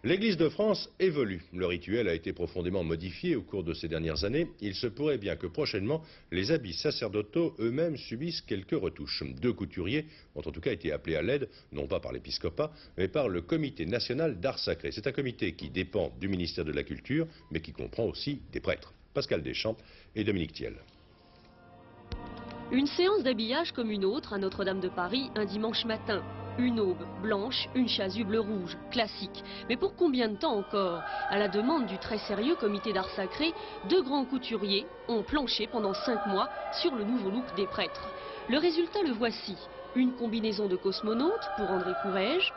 L'Église de France évolue. Le rituel a été profondément modifié au cours de ces dernières années. Il se pourrait bien que prochainement, les habits sacerdotaux eux-mêmes subissent quelques retouches. 2 couturiers ont en tout cas été appelés à l'aide, non pas par l'épiscopat, mais par le Comité national d'art sacré. C'est un comité qui dépend du ministère de la Culture, mais qui comprend aussi des prêtres. Pascal Deschamps et Dominique Thiel. Une séance d'habillage comme une autre à Notre-Dame de Paris un dimanche matin. Une aube blanche, une chasuble rouge, classique. Mais pour combien de temps encore? À la demande du très sérieux comité d'art sacré, 2 grands couturiers ont planché pendant 5 mois sur le nouveau look des prêtres. Le résultat le voici. Une combinaison de cosmonaute pour André Courrèges,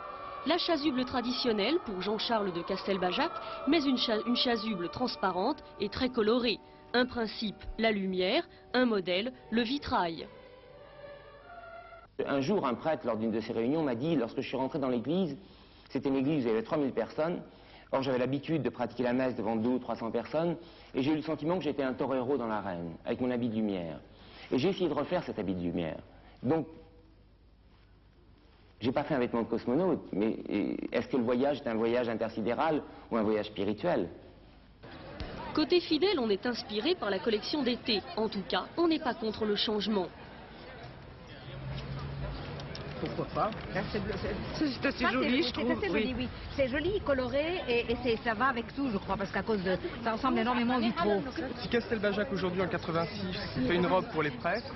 la chasuble traditionnelle pour Jean-Charles de Castelbajac, mais une chasuble transparente et très colorée. Un principe, la lumière, un modèle, le vitrail. Un jour, un prêtre, lors d'une de ces réunions, m'a dit, lorsque je suis rentré dans l'église, c'était une église où il y avait 3000 personnes, or j'avais l'habitude de pratiquer la messe devant 200 ou 300 personnes, et j'ai eu le sentiment que j'étais un torero dans l'arène, avec mon habit de lumière. Et j'ai essayé de refaire cet habit de lumière. Donc, j'ai pas fait un vêtement de cosmonaute, mais est-ce que le voyage est un voyage intersidéral ou un voyage spirituel? Côté fidèle, on est inspiré par la collection d'été. En tout cas, on n'est pas contre le changement. Pourquoi pas? C'est assez joli, je trouve. C'est assez joli, oui. C'est joli, coloré, et ça va avec tout, je crois, parce qu'à cause de... ça ressemble énormément au vitraux. Si Castelbajac aujourd'hui en 86 fait une robe pour les prêtres,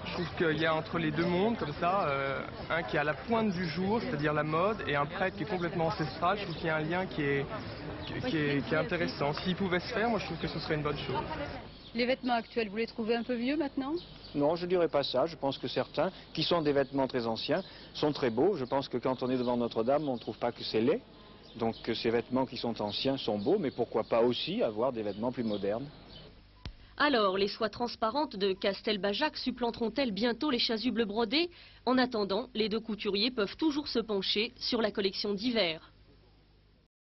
je trouve qu'il y a entre les 2 mondes, comme ça, un qui est à la pointe du jour, c'est-à-dire la mode, et un prêtre qui est complètement ancestral. Je trouve qu'il y a un lien qui est intéressant. S'il pouvait se faire, moi je trouve que ce serait une bonne chose. Les vêtements actuels, vous les trouvez un peu vieux maintenant? Non, je ne dirais pas ça. Je pense que certains, qui sont des vêtements très anciens, sont très beaux. Je pense que quand on est devant Notre-Dame, on ne trouve pas que c'est laid. Donc ces vêtements qui sont anciens sont beaux, mais pourquoi pas aussi avoir des vêtements plus modernes? Alors, les soies transparentes de Castelbajac supplanteront-elles bientôt les chasubles brodées? En attendant, les 2 couturiers peuvent toujours se pencher sur la collection d'hiver.